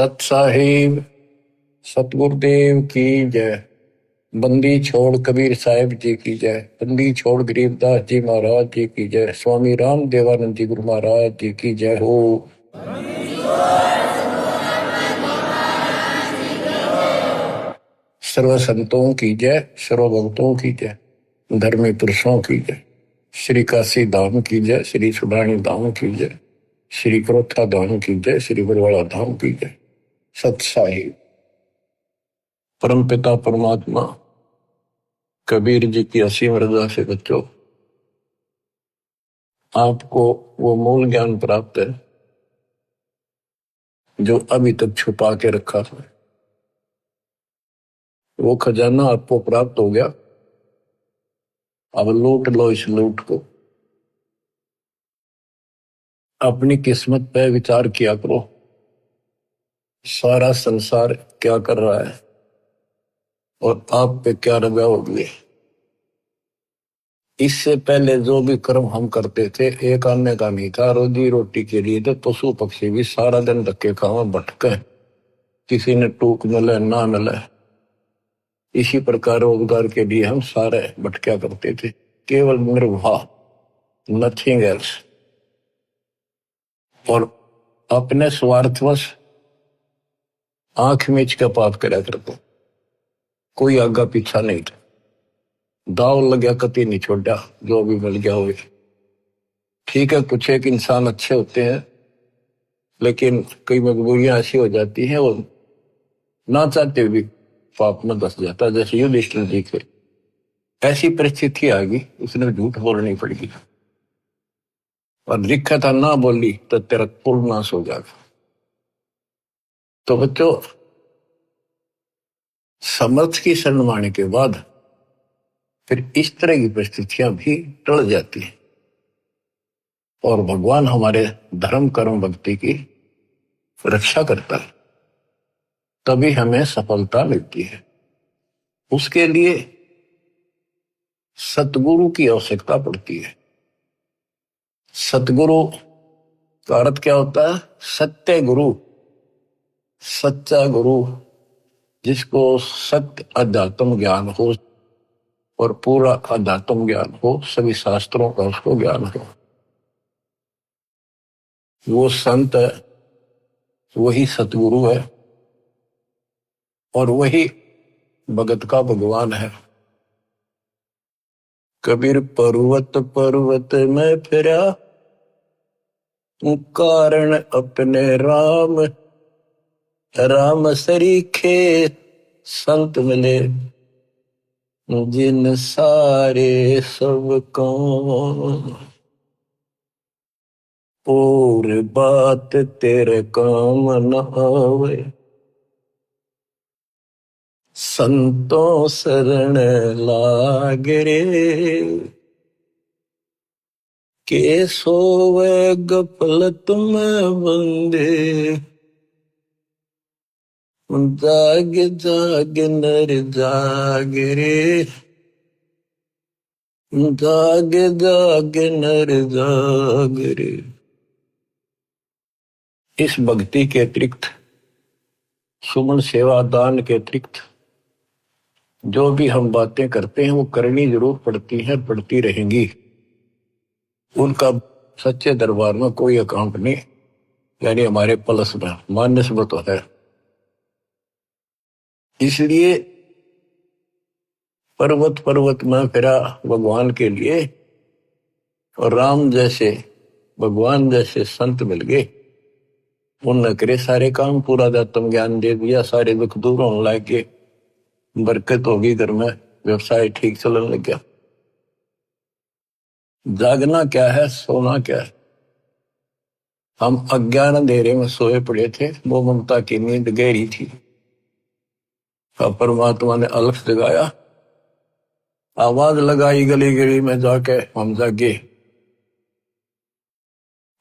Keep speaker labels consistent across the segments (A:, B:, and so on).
A: सत साहिब सतगुरुदेव की जय। बंदी छोड़ कबीर साहिब जी की जय। बंदी छोड़ गरीबदास जी महाराज जी की जय। स्वामी राम देवानंद जी गुरु महाराज जी की जय हो। सर्व संतों की जय, सर्व भक्तों की जय, धर्मी पुरुषों की जय। श्री काशी धाम की जय, श्री सुडानी धाम की जय, श्री क्रोथा धाम की जय, श्री बरवाड़ा धाम की जय। सत साहिब परम पिता परमात्मा कबीर जी की असीम रजा से बच्चों, आपको वो मूल ज्ञान प्राप्त है जो अभी तक छुपा के रखा था। वो खजाना आपको प्राप्त हो गया। अब लूट लो इस लूट को। अपनी किस्मत पे विचार किया करो, सारा संसार क्या कर रहा है और आप पे क्या रजा हो गई। इससे पहले जो भी कर्म हम करते थे एक आने का नहीं था, रोजी रोटी के लिए तो पशु पक्षी भी सारा दिन धक्के खावा भटके, किसी ने टूक मिले ना मिले, इसी प्रकार रोजगार के लिए हम सारे भटका करते थे। केवल निर्वाह, नथिंग एल्स। और अपने स्वार्थवश आंख मीच के पाप करा करते, कोई आगा पीछा नहीं था। दाव लग्या कति नहीं छोड़ा, जो भी मिल गया हो। ठीक है, कुछ एक इंसान अच्छे होते हैं, लेकिन कई मजबूरियां ऐसी हो जाती हैं वो ना चाहते भी पाप में धस जाता है। जैसे युधिष्ठिर जी के ऐसी परिस्थिति आ गई, उसने झूठ बोलनी पड़ेगी और लिखा था ना बोली तो तेरा कुल नाश हो जाएगा। तो बच्चों, समर्थ की शरण माने के बाद फिर इस तरह की परिस्थितियां भी टल जाती हैं और भगवान हमारे धर्म कर्म भक्ति की रक्षा करता है, तभी हमें सफलता मिलती है। उसके लिए सतगुरु की आवश्यकता पड़ती है। सतगुरु का अर्थ क्या होता है? सत्य गुरु, सच्चा गुरु, जिसको सत्य अध्यात्म ज्ञान हो और पूरा अध्यात्म ज्ञान हो, सभी शास्त्रों का उसको ज्ञान हो। वो संत है, वही सतगुरु है और वही भगत का भगवान है। कबीर पर्वत पर्वत में फिरा, कारण अपने राम, राम सरीखे संत मिले, जिन सारे सब काम, और बात तेरे काम न आवे, संतों शरण लाग रे, के सोवे गफलत में बंदे, जाग जाग नर जाग रे, जाग जाग नर जाग रे। इस भक्ति के अतिरिक्त, सुमन सेवा दान के अतिरिक्त जो भी हम बातें करते हैं वो करनी जरूर पड़ती है, पड़ती रहेंगी। उनका सच्चे दरबार में कोई अकाउंट नहीं, यानी हमारे प्लस में माइनस में तो है। इसलिए पर्वत पर्वत में फिरा भगवान के लिए, और राम जैसे भगवान जैसे संत मिल गए, उनने करे सारे काम, पूरा अध्यात्म ज्ञान दे दिया, सारे दुख दूर होने लग गए, बरकत होगी घर में, व्यवसाय ठीक चलने लग गया। जागना क्या है, सोना क्या है? हम अज्ञान अंधेरे में सोए पड़े थे, वो ममता की नींद गहरी थी। अब परमात्मा ने अलख जगाया, आवाज लगाई गली गली में जाके, हम जागे।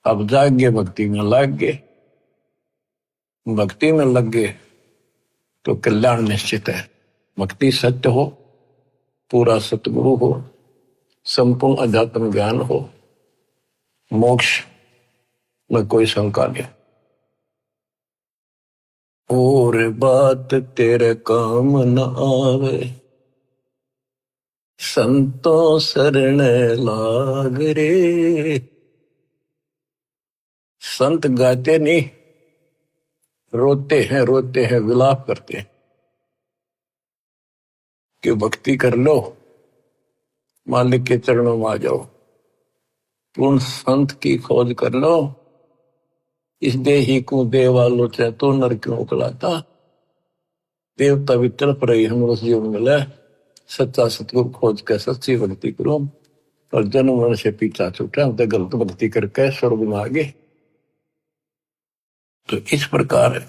A: अब जाग गए, भक्ति में लग गए। भक्ति में लग गए तो कल्याण निश्चित है। भक्ति सत्य हो, पूरा सतगुरु हो, संपूर्ण अध्यात्म ज्ञान हो, मोक्ष में कोई शंका नहीं। और बात तेरे काम न आवे, संतों शरण लाग रे। संत गाते नहीं, रोते हैं, विलाप करते हैं कि भक्ति कर लो, मालिक के चरणों में आ जाओ। पूर्ण संत की खोज कर लो, इस देही को देवालो चाहे तो नर क्यों उकलाता। देवता भी तड़प रही हम उस जीवन मिले, सच्चा सतगुरु खोज के सच्ची भक्ति करो। और जन्म मरण से पीछा छूटा, तो गलत भक्ति करके स्वर्ग में आगे। तो इस प्रकार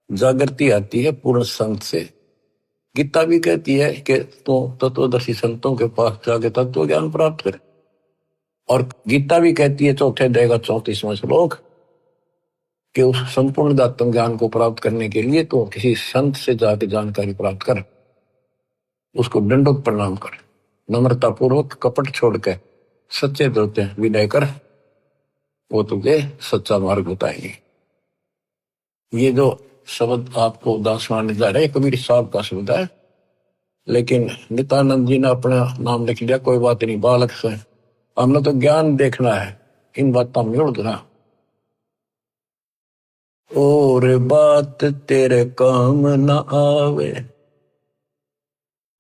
A: जागृति आती है पूर्ण संत से। गीता भी कहती है कि तो तत्वदर्शी संतों के पास जाके तत्व ज्ञान प्राप्त करे। और गीता भी कहती है चौथे अध्याय का 34वां श्लोक कि उस संपूर्ण दात्म ज्ञान को प्राप्त करने के लिए तो किसी संत से जाके जानकारी प्राप्त कर, उसको दंडोत प्रणाम कर, नम्रता पूर्वक कपट छोड़ के सच्चे दिल से विनय कर, वो तुझे सच्चा मार्ग बताएंगे। ये जो शब्द आपको दासवान जा रहे कबीर साहब का शब्द है, लेकिन नित्यानंद जी ने अपना नाम लिख लिया, कोई बात नहीं, बालक से हमने तो ज्ञान देखना है, इन बातों में उड़ना। और बात तेरे काम न आवे,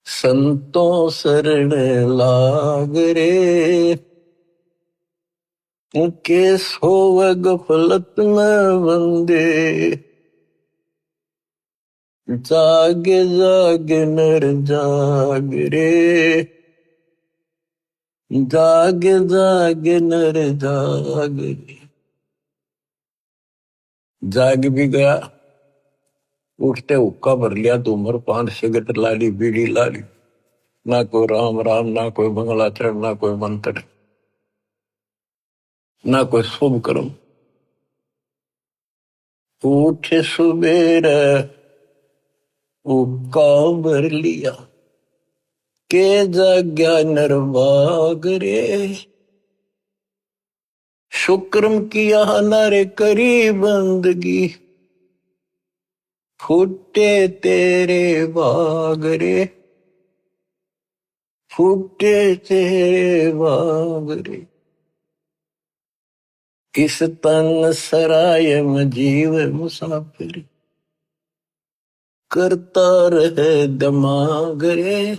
A: संतों शरण लाग रे। के सोव गफलत में बंदे, जागे जागे नर जाग रे। जागे जागे नर जाग रे। जाग भी गया, उठते हुक्का भर लिया, तो उम्र 5 सिगरेट लाली, बीड़ी लाली, ना कोई राम राम, ना कोई मंगलाचरण, ना कोई मंत्र, ना कोई शुभ कर्म। उठ सुबेर हुक्का भर लिया, के जाग्या नरभाग रे। शुक्रम किया नर करी बंदगी, फूटे तेरे बाग रे। फूटे तेरे बाग रे। इस तन सराय में जीव मुसाफिर, करता रहे दिमाग रे।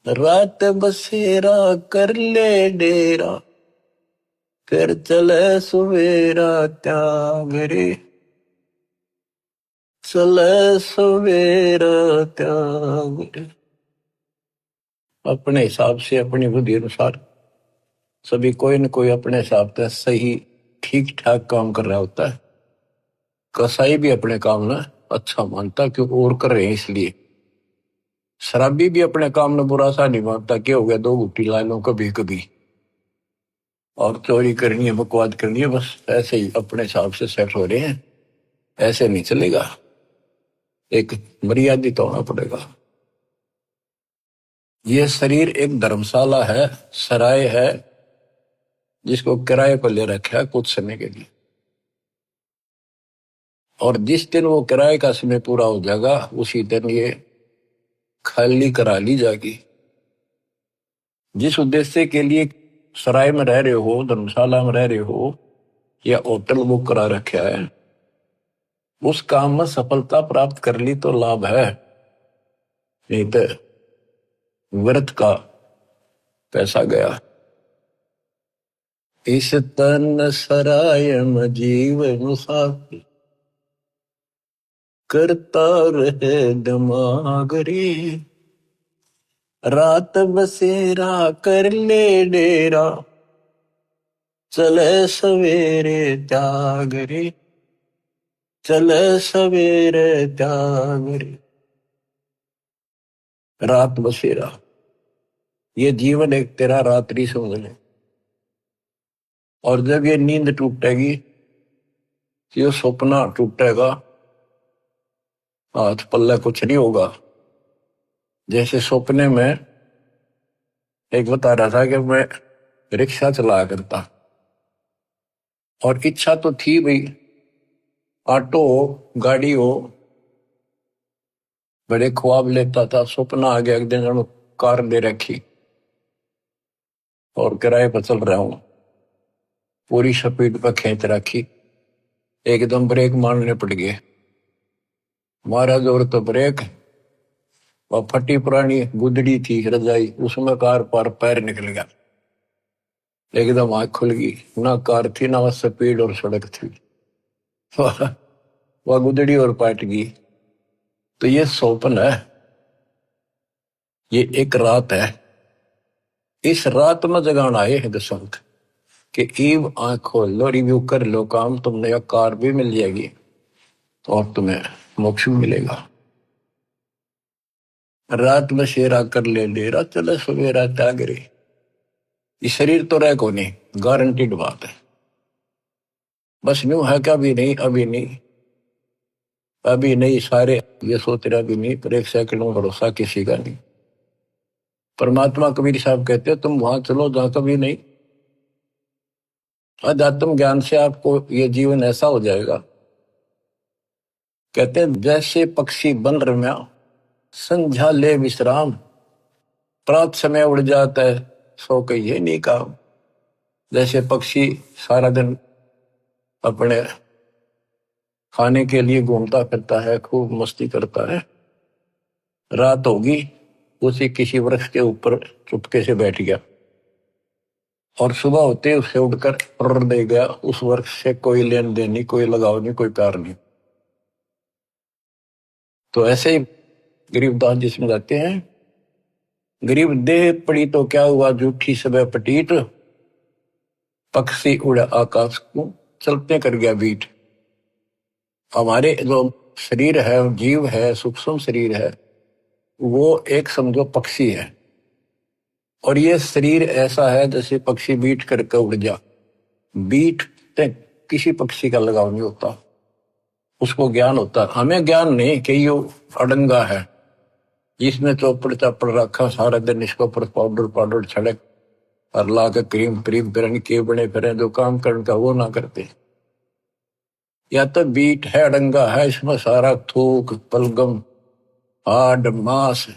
A: रात बसेरा कर ले डेरा, फिर चले सवेरा त्याग रे। चले सवेरा त्याग रे। अपने हिसाब से, अपनी बुद्धि अनुसार सभी कोई न कोई अपने हिसाब से सही ठीक ठाक काम कर रहा होता है। कसाई भी अपने काम ना अच्छा मानता क्योंकि और कर रहे हैं इसलिए। शराबी भी अपने काम में बुरा सा नहीं मानता, क्या हो गया 2 घुट्टी ला लो कभी कभी, और चोरी करनी है, बकवाद करनी है, बस ऐसे ही अपने हिसाब से सेट हो रहे हैं। ऐसे नहीं चलेगा, एक मर्यादित होना पड़ेगा। ये शरीर एक धर्मशाला है, सराय है, जिसको किराए पर ले रखा है कुछ समय के लिए। और जिस दिन वो किराए का समय पूरा हो जाएगा, उसी दिन ये खाली करा ली जाएगी। जिस उद्देश्य के लिए सराय में रह रहे हो, धर्मशाला में रह रहे हो, या होटल बुक करा रखा है, उस काम में सफलता प्राप्त कर ली तो लाभ है, नहीं तो व्यर्थ का पैसा गया। इस तन सराय में जीव मुसाफिर, करता रहे दिमाग रे। रात बसेरा कर ले डेरा, चले सवेरे त्याग रे। चले सवेरे त्याग रे। रात बसेरा, ये जीवन एक तेरा रात्रि समझ ले। और जब ये नींद टूटेगी, ये सपना टूटेगा, हाथ पल्ले कुछ नहीं होगा। जैसे सपने में एक बता रहा था कि मैं रिक्शा चलाया करता, और इच्छा तो थी भाई ऑटो हो, गाड़ी हो, बड़े ख्वाब लेता था, सपना आ गया एक दिन जब कार ले रखी और किराए पर चल रहा हूं, पूरी स्पीड पर खींच रखी, एकदम ब्रेक मारने पड़ गए, मारा जोर तो ब्रेक, और फटी पुरानी गुदड़ी थी रजाई, उसमें कार पर पैर निकल गया, एकदम आंख खुल गई, ना कार थी ना स्पीड और सड़क थी। वह गुदड़ी और पाट गई। तो ये स्वप्न है, ये एक रात है, इस रात में जगाना आए हैं दशंत कि ईब आंख खोल लो, रिव्यू कर लो काम, तुमने यह कार भी मिल जाएगी और तुम्हें मोक्ष भी मिलेगा। रात में शेरा कर ले डेरा, चले सवेरा त्यागरे। ये शरीर तो रह को नहीं, गारंटीड बात है। बस न्यू है क्या, अभी नहीं, अभी नहीं, अभी नहीं, सारे ये सोच रहे अभी नहीं, पर एक सेकंड में भरोसा किसी का नहीं। परमात्मा कबीर साहब कहते हैं तुम वहां चलो जहां कभी नहीं। अध्यात्म ज्ञान से आपको ये जीवन ऐसा हो जाएगा, कहते हैं जैसे पक्षी बन रम्या, संध्या ले विश्राम, प्रात समय उड़ जाता है, सो कहिए नहीं काम। जैसे पक्षी सारा दिन अपने खाने के लिए घूमता फिरता है, खूब मस्ती करता है, रात होगी उसी किसी वृक्ष के ऊपर चुपके से बैठ गया और सुबह होते उसे उड़कर उड़ दे गया, उस वृक्ष से कोई लेन देन नहीं, कोई लगाव नहीं, कोई प्यार नहीं। तो ऐसे ही गरीबदास जी समझाते हैं, गरीब देह पड़ी तो क्या हुआ, झूठी सब पटीट, पक्षी उड़ा आकाश को, चलते कर गया बीट। हमारे जो शरीर है, जीव है, सूक्ष्म शरीर है, वो एक समझो पक्षी है, और ये शरीर ऐसा है जैसे पक्षी बीट करके उड़ जा। बीट ते किसी पक्षी का लगाव नहीं होता, उसको ज्ञान होता है, हमें ज्ञान नहीं कि ये अड़ंगा है जिसने चौपड़ चापड़ रखा, सारा दिन इसको पर पाउडर पाउडर छड़क और ला के क्रीम क्रीम फिर के बने फिर जो काम करने का वो ना करते। या तो बीट है, अड़ंगा है, इसमें सारा थूक पलगम हाड मांस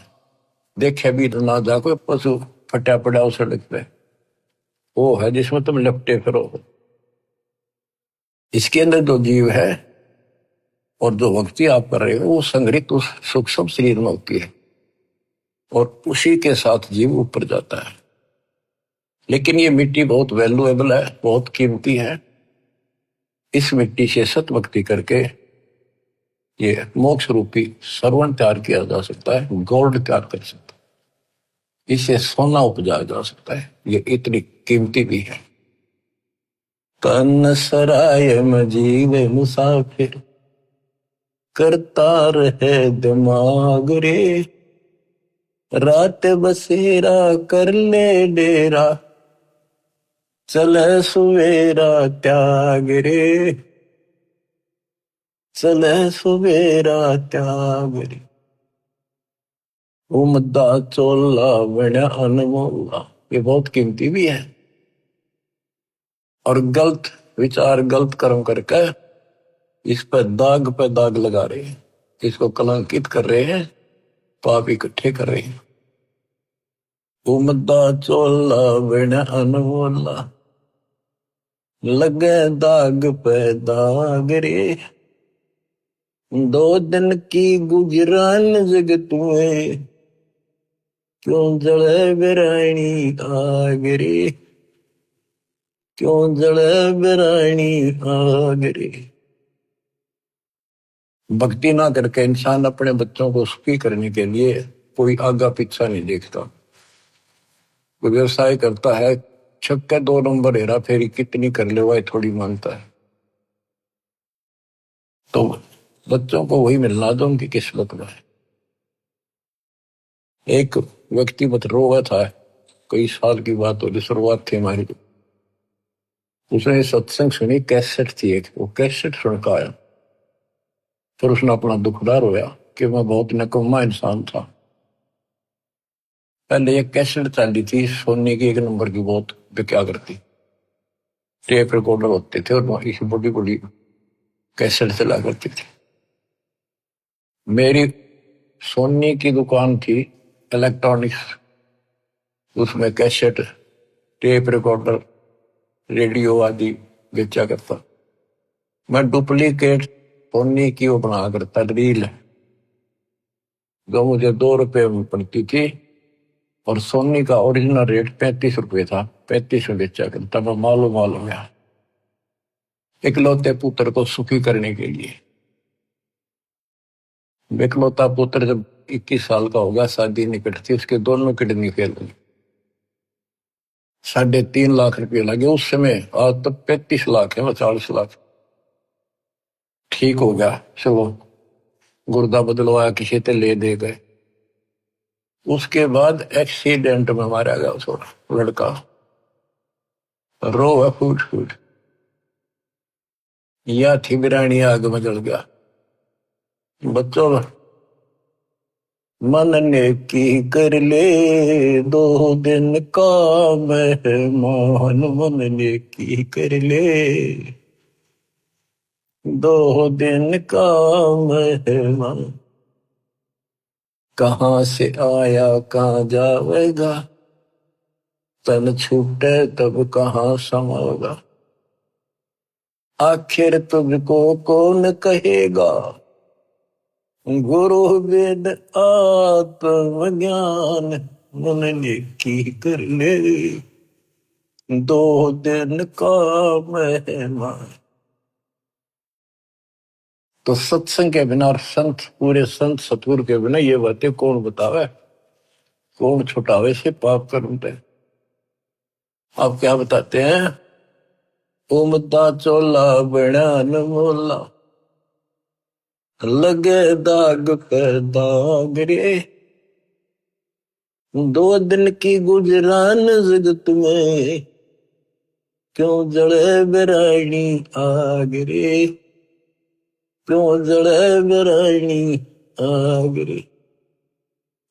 A: देखे भी तो ना जा, कोई पशु फटा पड़ा उस सड़क पे, वो है जिसमें तुम लपटे फिरो। इसके अंदर जो जीव है और जो भक्ति आप कर रहे हो वो संग्रहित उस सूक्ष्म शरीर में होती है और उसी के साथ जीव ऊपर जाता है। लेकिन ये मिट्टी बहुत वैल्यूएबल है, बहुत कीमती है। इस मिट्टी से सत भक्ति करके ये मोक्ष रूपी सरवण तैयार किया जा सकता है, गोल्ड तैयार कर सकता है, इसे सोना उपजाया जा सकता है, ये इतनी कीमती भी है। तन सराय में जीव मुसाफिर, करता रहे दिमाग रे, रात बसेरा कर ले डेरा, चले सवेरा त्याग रे, चले सवेरा त्याग रे। उमदा चोला बना अनमोला, ये बहुत कीमती भी है। और गलत विचार गलत कर्म करके इस पे दाग लगा रहे हैं, इसको कलंकित कर रहे हैं, पाप इकट्ठे कर रहे हैं। उमदा चोला बना अनमोला, लगे दाग पे दाग रे, दो दिन की गुजरान जगत में, क्यों जले बिरानी आग रे, क्यों जले बिरानी आग रे। भक्ति ना करके इंसान अपने बच्चों को सुखी करने के लिए कोई आगा पीछा नहीं देखता। कोई व्यवसाय करता है, छक्के 2 नंबर हेरा फेरी कितनी कर ले वह थोड़ी मानता है, तो बच्चों को वही मिलना दो उनकी किस्मत में है। एक व्यक्ति मत रोया था, कई साल की बात हो, शुरुआत थी हमारी, उसने सत्संग सुनी, कैसेट थी एक, वो कैसेट सुन का आया, फिर उसने अपना दुखदार होया कि मैं बहुत नकम्मा इंसान था। पहले एक कैसेट चली थी सोने की 1 नंबर की, बहुत क्या करती, टेप रिकॉर्डर होते थे और इसी बड़ी बड़ी कैसेट चला करती थी। मेरी सोनी की दुकान थी इलेक्ट्रॉनिक्स, उसमें कैसेट, टेप रिकॉर्डर, रेडियो आदि बेचा करता। मैं डुप्लीकेट सोनी की वो बना करता रील, जो मुझे 2 रुपए में पड़ती थी, और सोनी का ओरिजिनल रेट 35 रुपए था। 35 में बेचा करता मैं, मालूम गया इकलौते पुत्र को सुखी करने के लिए। इकलौता पुत्र जब 21 साल का होगा, शादी निकट थी, उसके दोनों किडनी फेल हुई। 3.5 लाख रुपये लगे उस समय। आज तो 35 लाख है, 40 लाख। ठीक हो गया, चलो गुर्दा बदलवाया, किसी से ले दे गए। उसके बाद एक्सीडेंट में मारा गया उसका लड़का, रो है फूट फूट। या थी बिरानी आग में जल गया। बच्चों, मन ने की कर ले 2 दिन का मेहमान, मन ने की कर ले 2 दिन का मेहमान। कहाँ से आया कहाँ जाएगा, तन छूटे तब कहाँ समाएगा। आखिर तुझको कौन कहेगा, गुरु वेद आत्मज्ञान। मन ने की कर ले 2 दिन का मेहमान। तो सत्संग के बिना और संत, पूरे संत सतगुरु के बिना ये बातें कौन बतावे, कौन छुटावे से पाप कर्म पे। आप क्या बताते हैं, उमदा चोला बड़ान मोला, लगे दाग पे दाग रे। 2 दिन की गुजरान जगत में, क्यों जड़े बिरानी आग रे, क्यों जड़े बिरानी आग रे।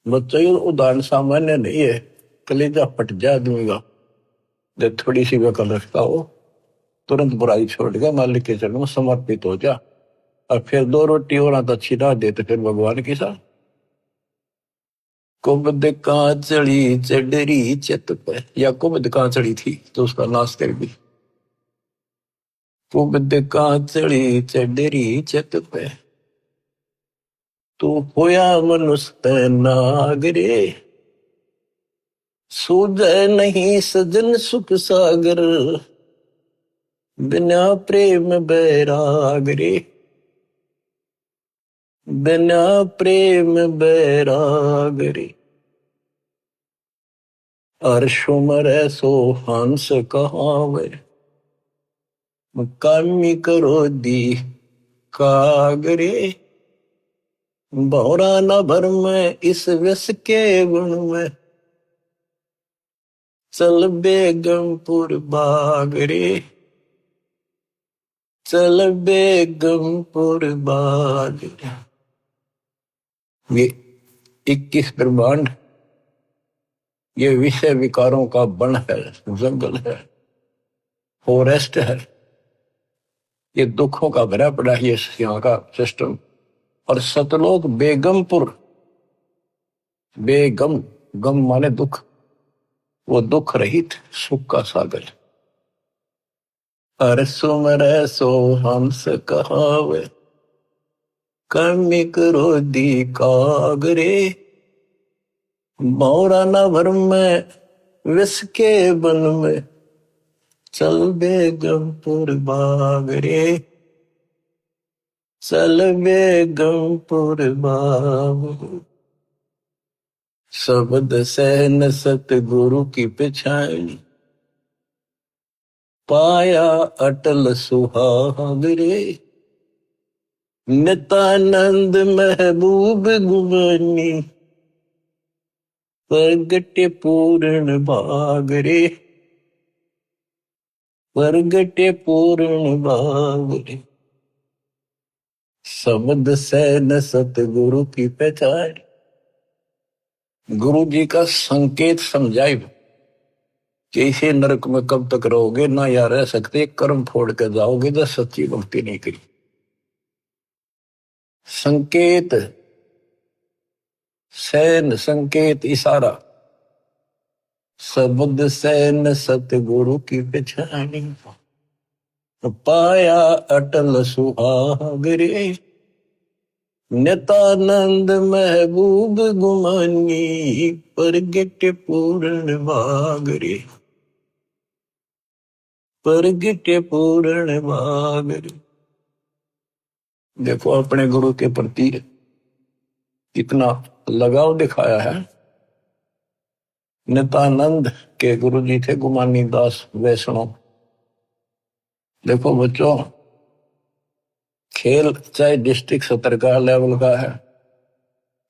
A: बच्चों, ये उदाहरण सामान्य नहीं है, कलेजा फट जाए आदमी का। जब थोड़ी सी वकल रखता हो, तुरंत बुराई छोड़ के मालिक के चरणों में समर्पित हो जा, और फिर 2 रोटी और तो अच्छी ना दे तो फिर भगवान के साथ। कुबद कांचड़ी चढ़ी चित पे, या कुबद कांचड़ी थी तो उसका नाश कर दी। कुबद कांचड़ी चढ़ी चित पे, तू होया मनुष्य नागरे। सूझे नहीं सजन सुख सागर, बिना प्रेम बैराग रे, बिना प्रेम बैराग रे। अर्शुमर सो हंस कहावे, कामी करो दी कागरे। भौरा न भर में इस विष के गुण में, चल बेगमपुर बागरे, चल बेगमपुर बागरे। ये 21 ब्रह्मांड, ये विषय विकारों का वन है, जंगल है, फॉरेस्ट है। ये दुखों का भरा पड़ा है ये यहाँ का सिस्टम। और सतलोक बेगमपुर, बेगम, गम माने दुख, वो दुख रहित सुख का सागर। अरे सुमर सो हंस कहावे, कमी करो दी कागरे। भौरा न भर में विष के बन में, चल बेगमपुर बागरे, चल बेगमपुर बागरे। शब्द सहन सतगुरु की पिछाड़ी, पाया अटल सुहागरे। नित्यानंद महबूब गुमानी, प्रगटे पूर्ण भागरे, प्रगटे पूर्ण भागरे। शब्द सहन सतगुरु की पहचान, गुरु जी का संकेत समझाए कि इसे नरक में कब तक रहोगे, ना या रह सकते, कर्म फोड़ के जाओगे तो सच्ची भक्ति नहीं करी। संकेत सैन संकेत इशारा, शब्द सैन सतगुरु की पछाणी, पाया अटल सुहाग रे, नितानंद महबूब गुमानी, परगट पूर्ण भाग रे, परगट पूर्ण भाग रे। देखो अपने गुरु के प्रति कितना लगाव दिखाया है। नितानंद के गुरु जी थे गुमानी दास वैष्णव। देखो बच्चों, खेल चाहे डिस्ट्रिक्ट स्तर का लेवल का है,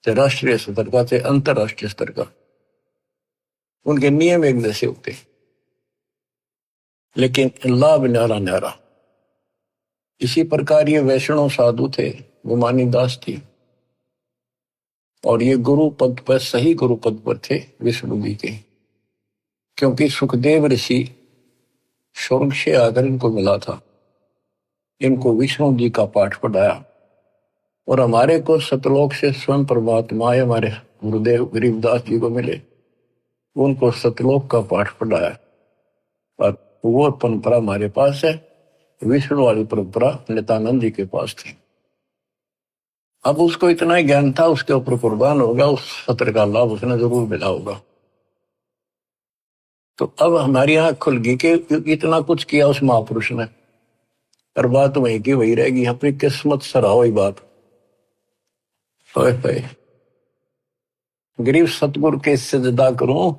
A: चाहे राष्ट्रीय स्तर का, चाहे अंतरराष्ट्रीय स्तर का, उनके नियम एक जैसे होते, लेकिन लाभ न्यारा न्यारा। इसी प्रकार ये वैष्णव साधु थे, गुमानी दास थी, और ये गुरु पद पर, सही गुरु पद पर थे विष्णु जी के, क्योंकि सुखदेव ऋषि स्वर्ग से आकर इनको मिला था, इनको विष्णु जी का पाठ पढ़ाया, और हमारे को सतलोक से स्वयं परमात्मा हमारे गुरुदेव गरीबदास जी को मिले, उनको सतलोक का पाठ पढ़ाया, और वो परंपरा हमारे पास है। विष्णु वाली परंपरा नित्यानंद जी के पास थी। अब उसको इतना ही ज्ञान था, उसके ऊपर कुर्बान होगा, उस सत्र का लाभ उसने जरूर मिला होगा। तो अब हमारी आंख खुल गई कि इतना कुछ किया उस महापुरुष ने, और बात वही की वही रहेगी। अपनी किस्मत सराहो ही बात। गरीब सतगुरु के सजदा करूं,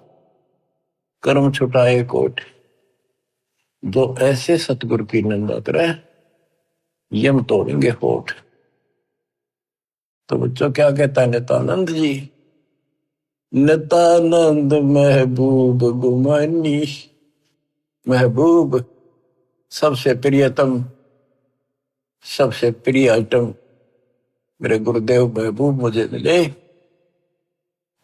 A: कर्म छुटाए कोट, जो ऐसे सतगुरु की निंदा करे यम तोड़ेंगे होठ। तो बच्चों क्या कहता है नित्यानंद जी? नित्यानंद महबूब गुमानी, महबूब सबसे प्रियतम, सबसे प्रिय आइटम मेरे गुरुदेव महबूब मुझे मिले।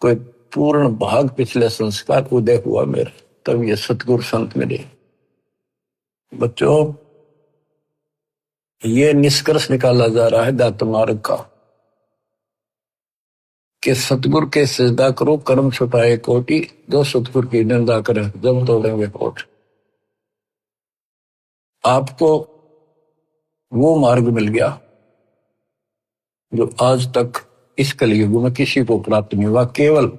A: कोई पूर्ण भाग पिछले संस्कार उदय हुआ मेरा, तब ये सतगुरु संत मिले। बच्चों, ये निष्कर्ष निकाला जा रहा है दात मार्ग का कि सतगुरु के सजदा करो, कर्म छुटाए कोटि, जो सतगुरु की निंदा करे जब तोड़ेंगे होठ। आपको वो मार्ग मिल गया जो आज तक इस कलयुग में किसी को प्राप्त नहीं हुआ। केवल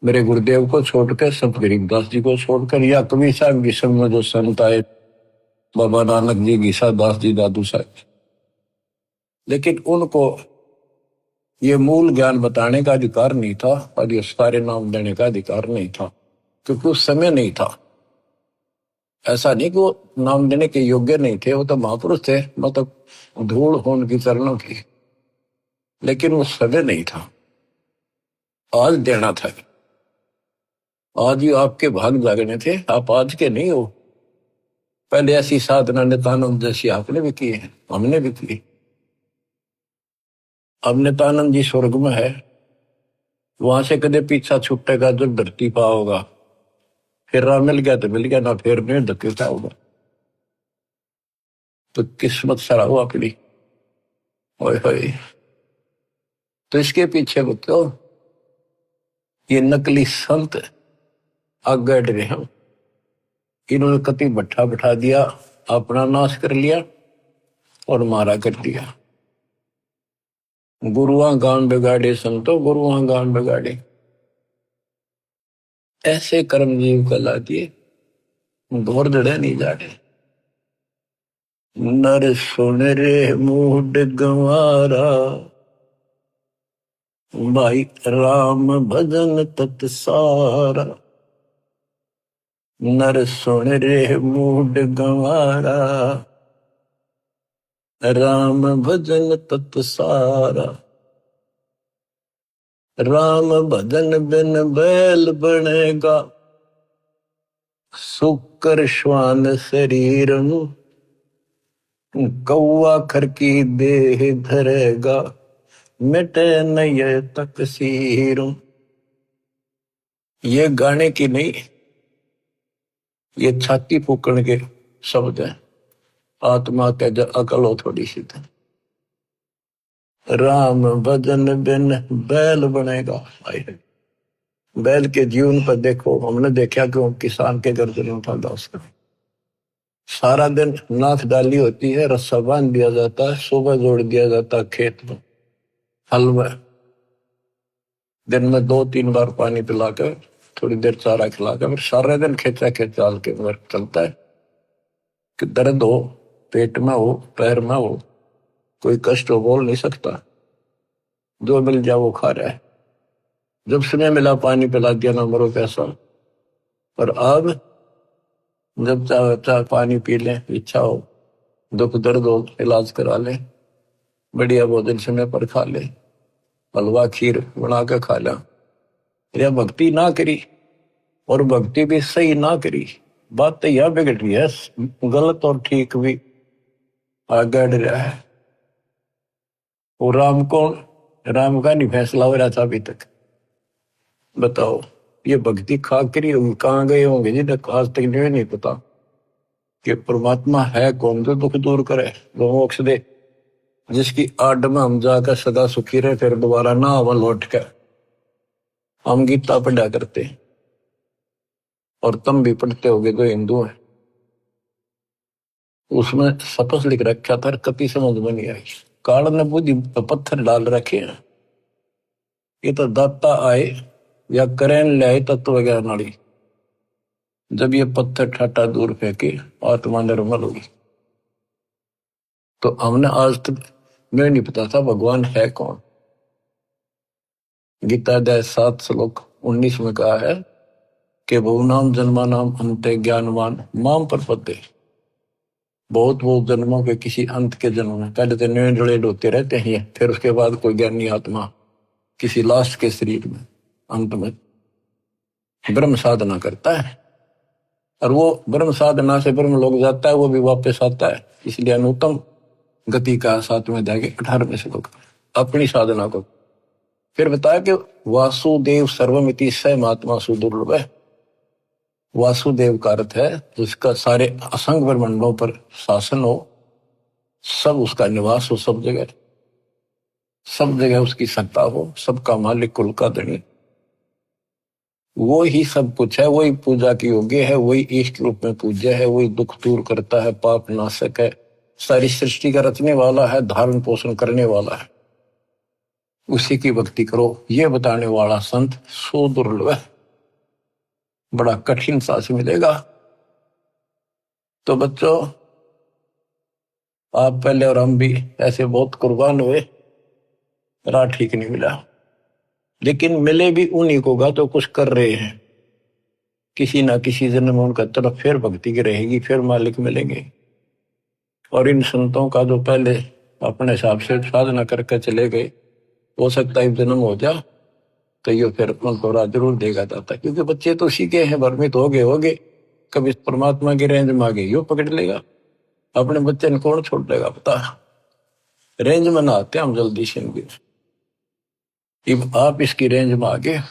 A: मेरे गुरुदेव को छोड़कर, संत गरीबदास जी को छोड़कर, या कबीर साहब की समय में जो संत आए, बाबा नानक जी, गीसा दास जी, दादू साहब, लेकिन उनको ये मूल ज्ञान बताने का अधिकार नहीं था, और ये सारे नाम देने का अधिकार नहीं था, क्योंकि उस समय नहीं था। ऐसा नहीं कि वो नाम देने के योग्य नहीं थे, वो तो महापुरुष थे, मतलब धूल हो उनकी चरणों की, लेकिन वो समय नहीं था। आज देना था, आज ही आपके भाग जागने थे, आप आज के नहीं हो। पहले ऐसी साधना नित्यानंद जैसी आपने भी की है, हमने भी की। अब नित्यानंद जी स्वर्ग में है, वहां से कदे पीछा छुटेगा जो धरती पा होगा। फिर राह मिल गया तो मिल गया, ना फिर नहीं धक्के क्या होगा। तो किस्मत सरा हुआ अपनी। ओए तो इसके पीछे बच्चों ये नकली संत आगे रहे हैं। इन्होंने कति भट्ठा बैठा दिया, अपना नाश कर लिया और मारा कर दिया। गुरुआ गान बिगाड़े संतो, गुरुआ गान बिगाड़े। ऐसे कर्म जीव कला दिए, घोर जड़े नहीं जाड़े। नर सुन रे मूड गंवारा, भाई राम भजन तत् सारा। नर सुन रे मूड गंवारा, राम भजन तत् सारा। राम भजन बिन बैल बनेगा, सुकर श्वान शरीर, कौआ खर की देह धरेगा, मिटे नय तकसीर। ये गाने की नहीं, ये छाती फूकण के शब्द हैं। आत्मा के अकल हो थोड़ी सी, राम भजन बिन बैल बनेगा। बैल के जीवन पर देखो, हमने देखा कि किसान के गर्दन उठाता उसका सारा दिन नाथ डाली होती है, रस्सा बांध दिया जाता है, सुबह जोड़ दिया जाता है खेत में, हल में, दिन में 2-3 बार पानी पिलाकर, थोड़ी देर चारा खिलाकर, फिर सारे दिन खेचा खेचाल के मगर चलता है कि दर्द हो, पेट में हो, पैर में हो, कोई कष्ट हो, बोल नहीं सकता, जो मिल जाए वो खा रहा है। जब समय मिला पानी पिला दिया, ना मरो पैसा। और अब जब चाहे चाहे पानी पी लें, इच्छा हो, दुख दर्द हो, इलाज करा ले, बढ़िया भोजन समय पर खा ले, हलवा खीर बना के खा लिया, या भक्ति ना करी, और भक्ति भी सही ना करी, बात तो यह बिगड़ रही है, गलत और ठीक भी आगे रहा है। वो राम कौन, राम का नहीं फैसला हो रहा था अभी तक। बताओ, ये भक्ति खा करी कहाँ गए होंगे जिन्हें आज तक नहीं पता कि परमात्मा है कौन, जो दुख दूर करे, जो मोक्ष दे, जिसकी आड़ में हम जाकर सदा सुखी रहे, फिर दोबारा ना आवा लौट कर। हम गीता पढ़ा करते, और तुम भी पढ़ते होगे जो हिंदू है, उसमें सपस लिख रखा था, कभी समझ में नहीं आई। काल ने बुद्धि पत्थर डाल रखे हैं, ये तो दाता आए या करें ले तत्व ज्ञान नाड़ी, जब ये पत्थर ठाटा दूर फेंके आत्मा निर्मल होगी। तो हमने आज तक मैं नहीं पता था भगवान है कौन। गीता अध्याय 7 श्लोक 19 में कहा है कि बहुनाम जन्मा नाम अंत ज्ञानवान माम प्रपद्ये। बहुत जन्मों के किसी अंत के जन्म में, पहले तो नए होते रहते हैं, फिर उसके बाद कोई ज्ञानी आत्मा किसी लास्ट के शरीर में अंत में ब्रह्म साधना करता है, और वो ब्रह्म साधना से ब्रह्म लोग जाता है, वो भी वापस आता है। इसलिए अनुत्तम गति का 7वें अध्याय के 18वें श्लोक अपनी साधना को फिर बताया कि वासुदेव सर्वमिति स महात्मा सुदुर्लभ है। वासुदेव का अर्थ है जिसका सारे असंग ब्रह्मांडों पर शासन हो, सब उसका निवास हो, सब जगह उसकी सत्ता हो, सबका मालिक, कुल का धनी, वो ही सब कुछ है, वही पूजा की योग्य है, वही इष्ट रूप में पूज्य है, वही दुख दूर करता है, पाप नाशक है, सारी सृष्टि का रचने वाला है, धारण पोषण करने वाला है, उसी की भक्ति करो, ये बताने वाला संत सो दुर्लभ है, बड़ा कठिन सांस मिलेगा। तो बच्चों, आप पहले और हम भी ऐसे बहुत कुर्बान हुए, राह ठीक नहीं मिला, लेकिन मिले भी उन्हीं को गा तो कुछ कर रहे हैं, किसी ना किसी जन्म में उनका तरफ फिर भक्ति की रहेगी, फिर मालिक मिलेंगे। और इन संतों का जो पहले अपने हिसाब से साधना करके चले गए, हो सकता है जन्म हो जा तो ये फिर उनको राह जरूर देगा जाता, क्योंकि बच्चे तो सीखे हैं, भ्रमित हो गए, कभी परमात्मा की रेंज में आ गए, यो पकड़ लेगा, अपने बच्चे ने कौन छोड़ देगा पता। रेंज में ना आते हम जल्दी से, आप इसकी रेंज में आ गए,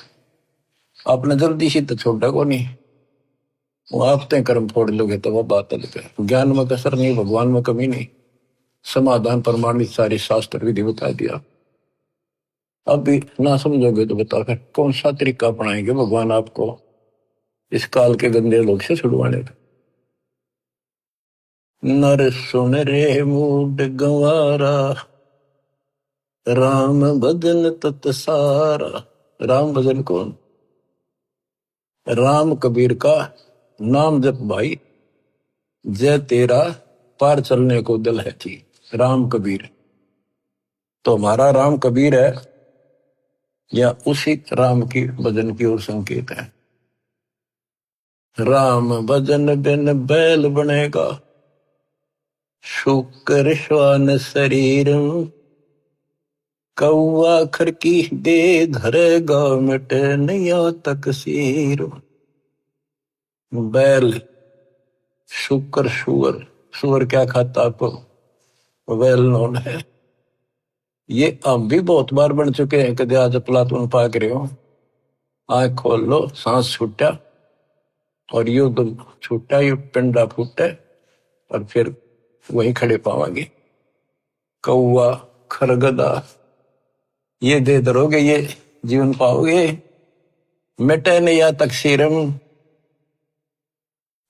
A: आपने जल्दी से तो छोड़ा को नहीं, वो आप तय कर्म फोड़ लोगे तो वह बात अलग है। ज्ञान में कसर नहीं, भगवान में कमी नहीं, समाधान प्रमाणित सारी शास्त्र विधि बता दिया। अब भी ना समझोगे तो बताओ फिर कौन सा तरीका अपनाएंगे भगवान आपको इस काल के गंदे लोग से छुड़वाने का। नर सुन रे मूड गंवारा, राम भजन तत सारा। राम भजन कौन? राम कबीर का नाम जप भाई, जय तेरा पार चलने को दिल है थी। राम कबीर तो हमारा राम कबीर है, या उसी राम की भजन की ओर संकेत है। राम भजन बिन बैल बनेगा, शुक्र श्वान शरीर, कौआ खर की दे धरेगा, मिटे नैया तकसीर। बैल, शुक्र, सुअर, सुअर क्या खाता आपको वेल नोन है। ये हम भी बहुत बार बन चुके हैं, कदे आज प्लातून पाक रहे हो, आंख खोल लो, सांस छूटा और यू तो छूटा, यू पिंडा फूटा, और फिर वहीं खड़े पावांगे। कौआ, खरगदा, ये दे दरोगे ये जीवन पाओगे। मिटे न या तकसीरम,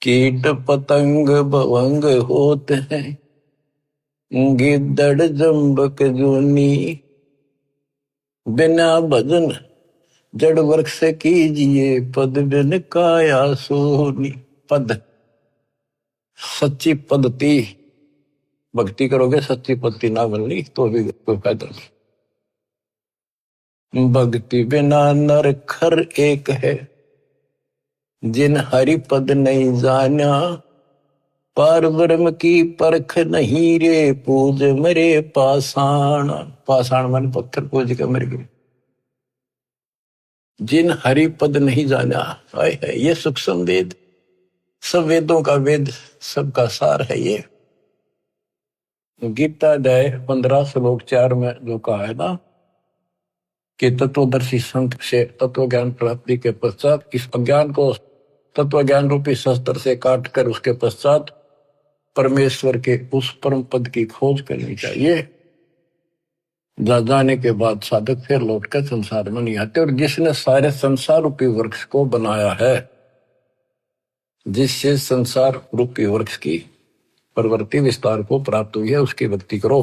A: कीट पतंग भवंग होते हैं, गिद्दड़ जम्बक जूनी, बिना भजन जड़ वृक्ष से कीजिए, पद बिन काया सोनी। पद, सच्ची पद्धति भक्ति करोगे, सच्ची पद्धति ना बननी तो भी कोई फायदा नहीं। भक्ति बिना नर खर एक है, जिन हरि पद नहीं जाना, पार ब्रह्म की परख नहीं रे, पूज मरे पाषाण। पाषाण मन पत्थर पूज के मर गए। जिन हरि पद नहीं जाना, है ये सूक्ष्म वेद, सब वेदों का वेद, सबका सार है ये। गीता अध्याय 15 श्लोक 4 में जो कहा है ना कि तत्वदर्शी संत से तत्व ज्ञान प्राप्ति के पश्चात इस अज्ञान को तत्व ज्ञान रूपी शस्त्र से काट कर उसके पश्चात परमेश्वर के उस परम पद की खोज करनी चाहिए। जाने के बाद साधक फिर लौटकर संसार में नहीं आते। और जिसने सारे संसार रूपी वृक्ष को बनाया है, जिससे संसार रूपी वृक्ष की प्रवृत्ति विस्तार को प्राप्त हुई है, उसकी भक्ति करो।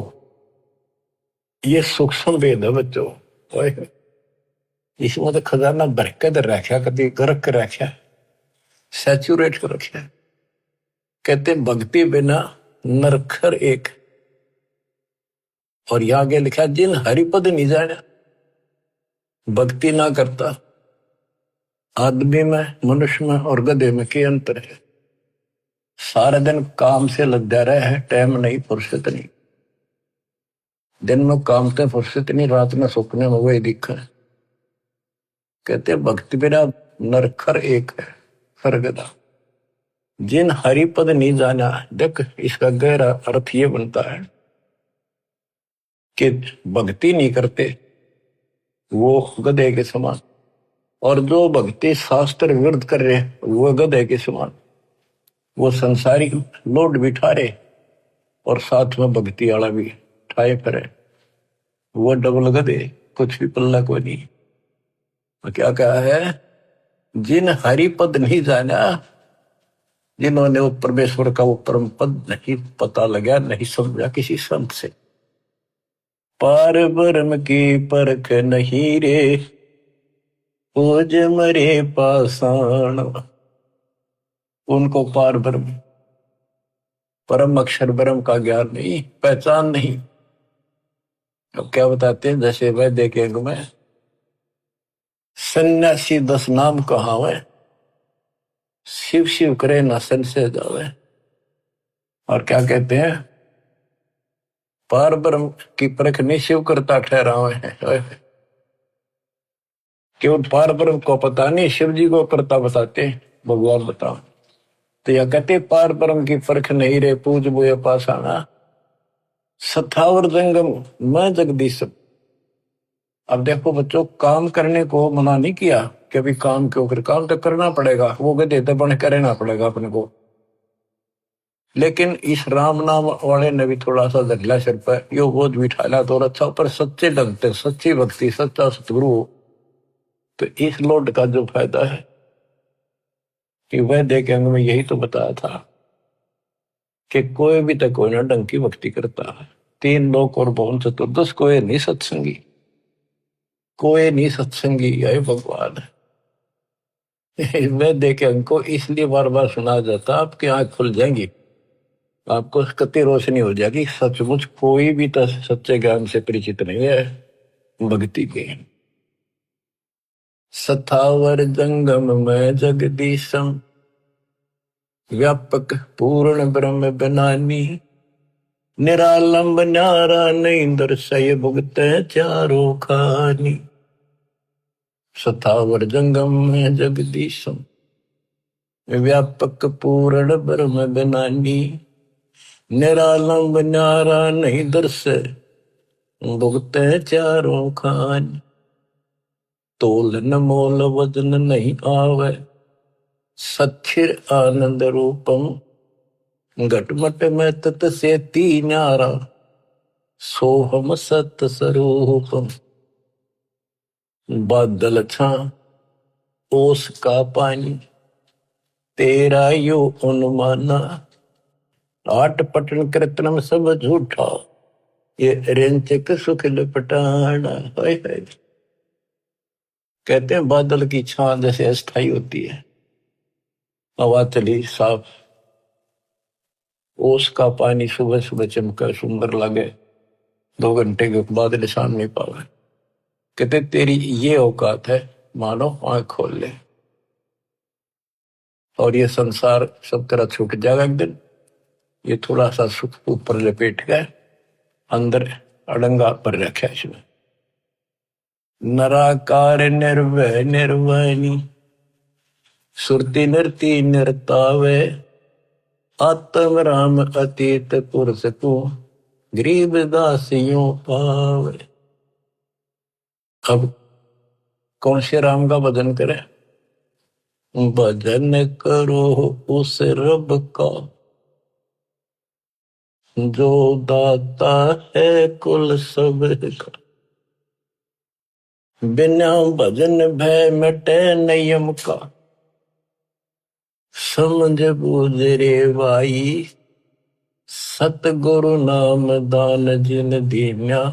A: ये सूक्ष्म वेद है बच्चों। इसमें तो खजाना भर के रखा, कभी गरक के रखा, सैचुरेट कर रखा। कहते भक्ति बिना नरखर एक। और यहां आगे लिखा जिन हरिपद नहीं जाना, भक्ति ना करता। आदमी में, मनुष्य में और गधे में क्या अंतर है? सारा दिन काम से लगा रहा है, टाइम नहीं, फुर्सत नहीं। दिन में काम से फुर्सत नहीं, रात में सुपने में वही दिखा है। कहते भक्ति बिना नरखर एक है, सरगदा। जिन हरिपद नहीं जाना, देख इसका गहरा अर्थ ये बनता है कि भक्ति नहीं करते वो गधे के समान, और जो भक्ति शास्त्र विरुद्ध कर रहे वो गधे के समान। वो संसारी लोड भी ठारे और साथ में भक्ति वाला भी ठाए करे, वो डबल गधे, कुछ भी पल्ला को नहीं। तो क्या कहा है? जिन हरिपद नहीं जाना, जिन्होंने वो परमेश्वर का वो परम पद नहीं पता लगा, नहीं समझा किसी संत से। पार ब्रह्म की परख नहीं रे, पूज मरे पाषाण। उनको पार ब्रह्म, परम अक्षर ब्रह्म का ज्ञान नहीं, पहचान नहीं। अब क्या बताते हैं? जैसे वह देखेंगे मैं सन्यासी 10 नाम कहावे, शिव शिव करे न संशय जावे। और क्या कहते हैं? पार ब्रह्म की परख नहीं शिव करता ठहरावे है। केवल पार ब्रह्म को पता नहीं, शिव जी को करता बताते भगवान बताओ। तो यह कहते पार ब्रह्म की परख नहीं रे, पूज बोए पाषाणा, सथावर जंगम मैं जगदीश। अब देखो बच्चों, काम करने को मना नहीं किया कि अभी काम क्यों कर, काम तो करना पड़ेगा, वो गधे तो बन कर रहना पड़ेगा अपने को। लेकिन इस राम नाम वाले ने भी थोड़ा सा धगला सिर पर यो बोझ बिठाना तो अच्छा, पर सच्चे ढंग से सच्ची भक्ति, सच्चा सतगुरु। तो इस लोड का जो फायदा है कि वह देखे में यही तो बताया था कि कोई भी तो कोई ना ढंग की भक्ति करता है। 3 लोक और भवन चतुर्दश, कोई नहीं सत्संगी, कोई नहीं सत्संगी। यही भगवान है। वह देखे हमको इसलिए बार बार सुना जाता, आपकी आंख खुल जाएंगी, आपको कति रोशनी हो जाएगी। सचमुच कोई भी तो सच्चे ज्ञान से परिचित नहीं है भक्ति के। सथावर जंगम में जगदीशम, व्यापक पूर्ण ब्रह्म बनानी, निरालंब न्यारा नहीं दर्शय भुगत चारों खानी। सथावर जंगम में जगदीशम, व्यापक पूर्ण ब्रह्म बनानी, निरालंब न्यारा नहीं दर्शय भुगत चारों खानी। तोल न मोल वजन नहीं आवे, सच्चिर आनंद रूपम, घटमट में तत से ती न्यारा, सोहम सत स्वरूपम। बादल छा ओस का पानी, तेरा यो अनुमाना, आट पटन कृतनम सब झूठा, ये रेंचक सुख लपटाना। हाय हाय। कहते हैं बादल की छां जैसे अस्थाई होती है, हवा चली साफ, ओस का पानी सुबह सुबह चमका सुंदर लगे, 2 घंटे के बाद निशान नहीं पावे। कहते तेरी ये औकात है, मानो आंख खोल ले और ये संसार सब तरह छूट जाएगा एक दिन। ये थोड़ा सा सुख ऊपर लपेट गए, अंदर अड़ंगा पर रखा इसमें। नराकार निर्भय निर्वाणी, सुरति नृति नृतावे, आत्म राम अतीत पुरुष को, गरीब दासियों पावे। अब कौन से राम का भजन करें? भजन करो उस रब का, जो दाता है कुल सब का। बिना भजन भय मिटे नियम का, समझ बूझ रे भाई, सतगुरु नाम दान जिन दीन्या,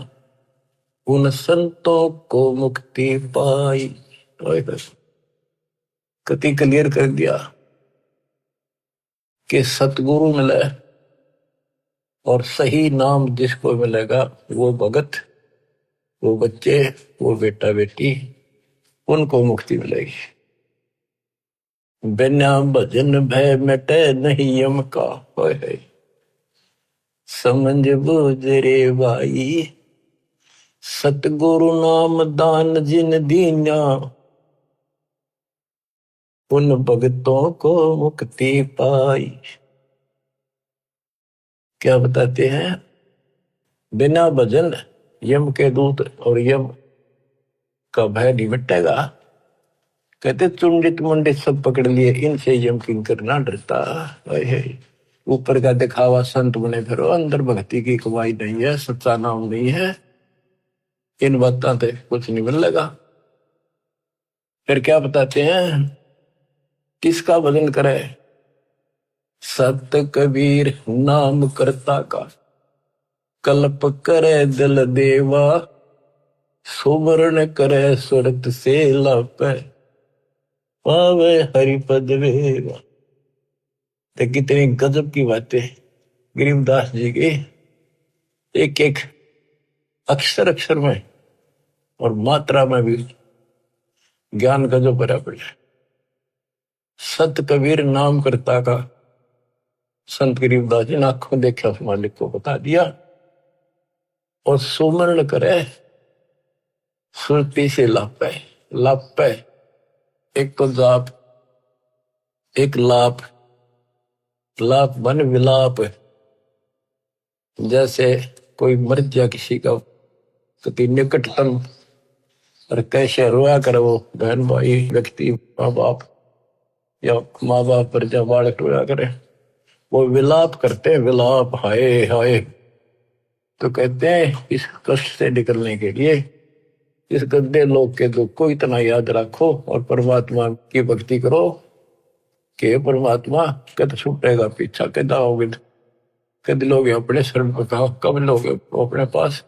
A: उन संतों को मुक्ति पाई। कति क्लियर कर दिया कि सतगुरु मिले और सही नाम जिसको मिलेगा वो भगत, वो बच्चे, वो बेटा बेटी, उनको मुक्ति मिलेगी। बिना भजन भय मिटे नहीं यम का, है समझ बूझ रे भाई, सतगुरु नाम दान जिन दीन्या, उन भगतों को मुक्ति पाई। क्या बताते हैं? बिना भजन यम के दूत और यम का भय नहीं मिटेगा। कहते चुंडित मुंडित सब पकड़ लिए, इनसे यम किंकर ना डरता। ऊपर का दिखावा संत बने फिरो, अंदर भक्ति की कमाई नहीं है, सच्चा नाम नहीं है, इन बातों से कुछ नहीं मिलेगा। फिर क्या बताते हैं? किसका भजन करे? सत कबीर नाम करता का, कल्प करे दिल देवा, सुमरण करे सुरत से लापे, पावे हरिपद वेवा। तो कितनी गजब की बातें गरीबदास जी की, एक एक अक्षर अक्षर में और मात्रा में भी ज्ञान गजब भरा पड़ा। सत कबीर नाम करता का, संत गरीबदास जी ने आंखों देखा उस मालिक को बता दिया। और सुमरण करे सुरती से लापे, लापे एक तो जाप, एक लाप, लाप मन विलाप। जैसे कोई मर गया किसी का कति निकटतम, और कैसे रोया करे वो बहन भाई व्यक्ति, माँ बाप या माँ बाप पर जब बालक रोया करे, वो विलाप करते हैं, विलाप हाय हाय। तो कहते हैं इस कष्ट से निकलने के लिए इस गंदे लोग के दुख को इतना याद रखो और परमात्मा की भक्ति करो कि परमात्मा कद छूटेगा पीछा, कद आओगे, कद लोग अपने शरण पर कहा, कब लोग अपने पास।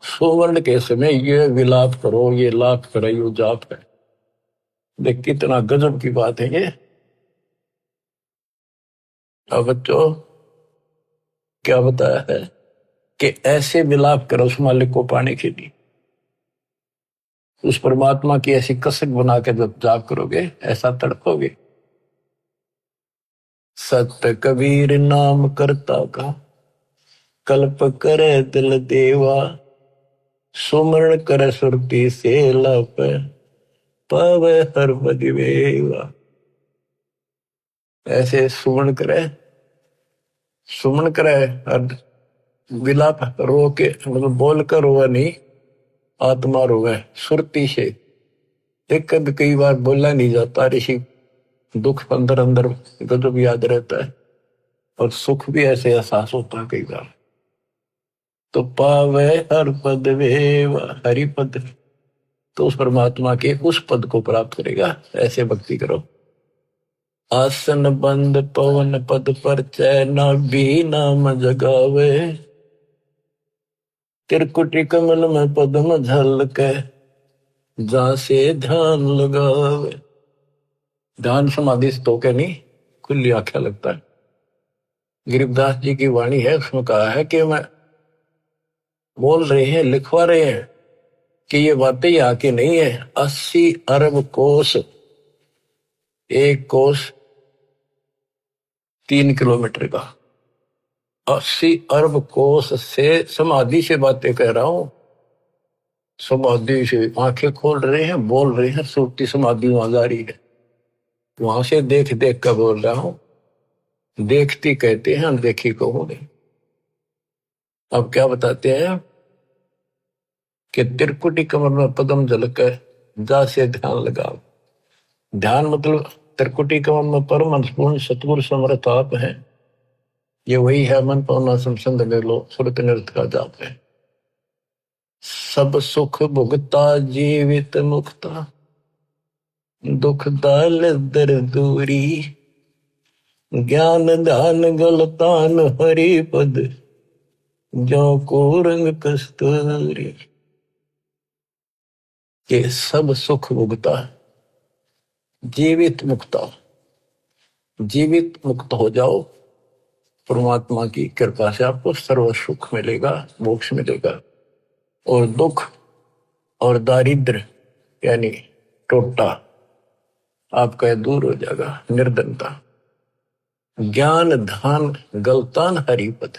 A: सुवर्ण के समय ये विलाप करो, ये लाप करो, ये जाप है। देख कितना गजब की बात है ये। अब बच्चों क्या बताया है कि ऐसे विलाप करो उस मालिक को पाने के लिए, उस परमात्मा की ऐसी कसक बना के जब जाप करोगे ऐसा तड़पोगे। सत्य कबीर नाम करता का, कल्प करे दिल देवा, सुमरण करे सुरती से लप, पावे हर बदिवेवा। ऐसे सुमरण करे, सुमन करे और विलाप रो के, मतलब बोल कर रोवे नहीं, आत्मा रोवे सुरती से। एक कभी कई बार बोला नहीं जाता, ऋषि दुख अंदर अंदर गजब याद रहता है और सुख भी ऐसे एहसास होता है कई बार। तो पावे हर पद वेव, हरि पद तो उस परमात्मा के उस पद को प्राप्त करेगा। ऐसे भक्ति करो। आसन बंद पवन पद पर चैना भी नाम जगावे, त्रिकुटी कमल में पद्म झलके, जहां से ध्यान लगावे। ध्यान समाधि से तो क्या नहीं, खुली आंखें लगता है। गरीबदास जी की वाणी है, उसमें कहा है कि मैं बोल रहे हैं, लिखवा रहे हैं कि ये बातें यहाँ की नहीं है। 80 अरब कोस, एक कोस 3 किलोमीटर का, 80 अरब कोस से समाधि से बातें कह रहा हूं। समाधि से आंखें खोल रहे हैं, बोल रहे हैं, सुरती समाधि वहां जा रही है। वहां से देख देख कर बोल रहा हूं। देखती कहते हैं, अनदेखी को होने। अब क्या बताते हैं कि त्रिकुटी कमर में पदम झलक है, जा से ध्यान लगाओ। ध्यान मतलब त्रिकुटी कमर में परम अंशपूर्ण सतगुरु समर्थ आप है। ये वही है मन पावना समसंद लो सुरत नृत का जाप है। सब सुख भुगता जीवित मुक्ता, दुख दाल दर दूरी, ज्ञान ध्यान गलतान हरि पद, जो को रंग कस्तूरी। ये सब सुख भुगता, जीवित मुक्ता। जीवित मुक्त हो जाओ, परमात्मा की कृपा से आपको सर्व सुख मिलेगा, मोक्ष मिलेगा। और दुख और दारिद्र यानी टोटा आपका दूर हो जाएगा, निर्धनता। ज्ञान धान गलतान हरिपद,